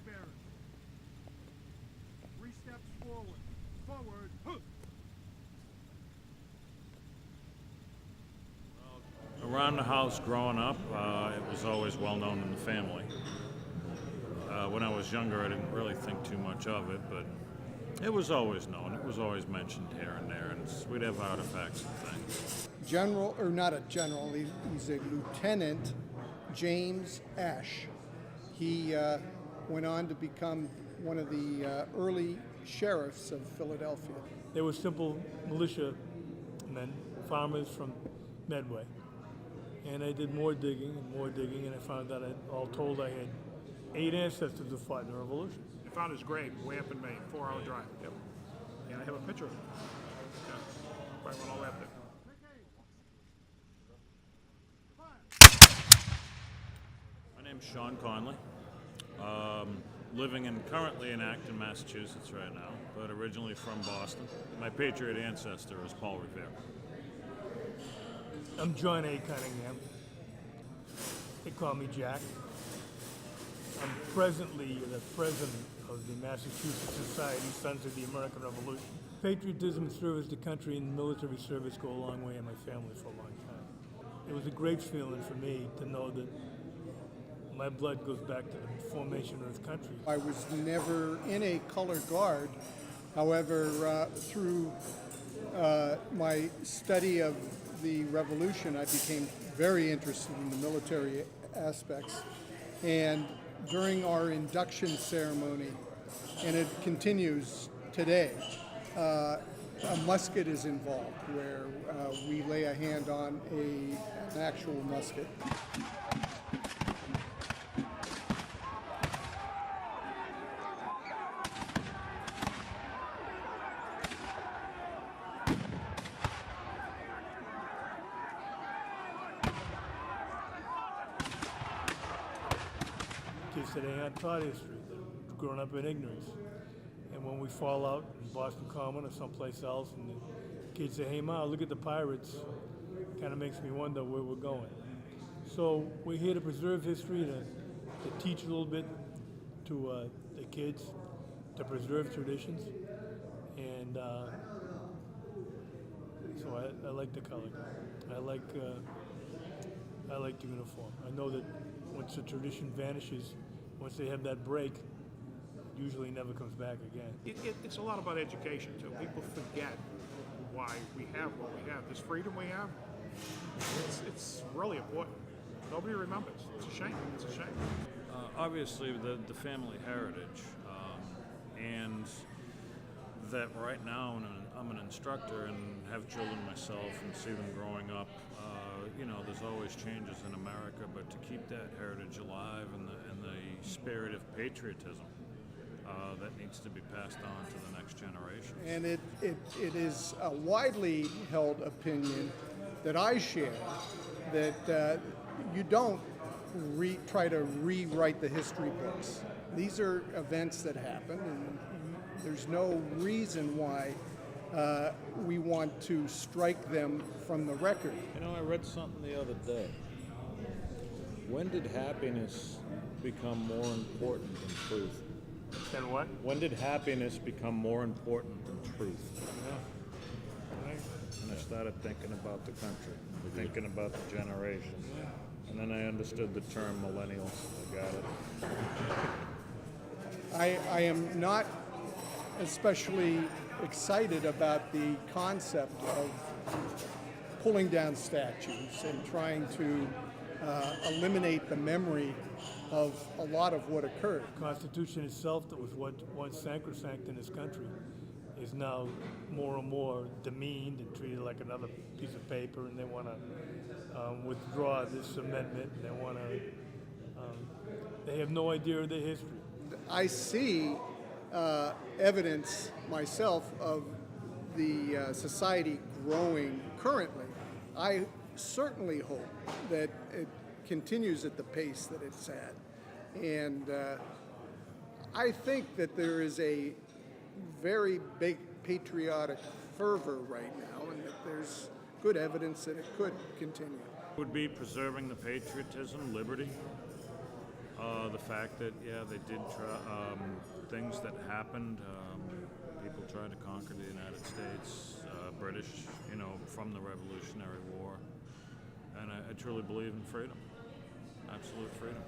bearers. 3 steps forward. Forward. Huh. Around the house growing up, it was always well known in the family. When I was younger, I didn't really think too much of it, but it was always known. It was always mentioned here and there, and we'd have artifacts and things. General, or not a general, he's a Lieutenant James Ash. He went on to become one of the early sheriffs of Philadelphia. They were simple militia men, farmers from Medway. And I did more digging, and I found that all told I had 8 ancestors who fought in the Revolution. I found his grave way up in Maine, 4-hour drive. Yep. And I have a picture of him. Yeah. Right when all that did. My name's Sean Connelly. Living currently in Acton, Massachusetts right now, but originally from Boston. My Patriot ancestor is Paul Revere. I'm John A. Cunningham. They call me Jack. I'm presently the president of the Massachusetts Society Sons of the American Revolution. Patriotism and service to country and military service go a long way in my family for a long time. It was a great feeling for me to know that my blood goes back to the formation of this country. I was never in a color guard. However, through my study of the Revolution, I became very interested in the military aspects. And during our induction ceremony, and it continues today, a musket is involved, where we lay a hand on an actual musket. Kids today aren't taught history. They're growing up in ignorance. And when we fall out in Boston Common or someplace else, and the kids say, "Hey, Ma, look at the pirates," it kind of makes me wonder where we're going. So we're here to preserve history, to teach a little bit to the kids, to preserve traditions. And so I like the color. I like the uniform. I know that once the tradition vanishes, once they have that break, it usually never comes back again. It's a lot about education, too. People forget why we have what we have. This freedom we have, it's really important. Nobody remembers. It's a shame. It's a shame. Obviously, the family heritage, and that right now I'm an instructor and have children myself and see them growing up. There's always changes in America, but to keep that heritage alive and the spirit of patriotism that needs to be passed on to the next generation. And it is a widely held opinion that I share that you don't try to rewrite the history books. These are events that happen, and there's no reason why we want to strike them from the record. I read something the other day. When did happiness become more important than truth? Then what? When did happiness become more important than truth? Yeah. Right. And I started thinking about the country, thinking about the generations. And then I understood the term millennials. I got it. I am not especially excited about the concept of pulling down statues and trying to eliminate the memory of a lot of what occurred. The Constitution itself, that was once sacrosanct in this country, is now more and more demeaned and treated like another piece of paper, and they want to withdraw this amendment. They want to. They have no idea of the history. I see evidence myself of the society growing currently. I certainly hope that it continues at the pace that it's at. And I think that there is a very big patriotic fervor right now, and that there's good evidence that it could continue. Would be preserving the patriotism, liberty, The fact that, yeah, they did try, things that happened. People tried to conquer the United States, British, from the Revolutionary War. And I truly believe in freedom, absolute freedom.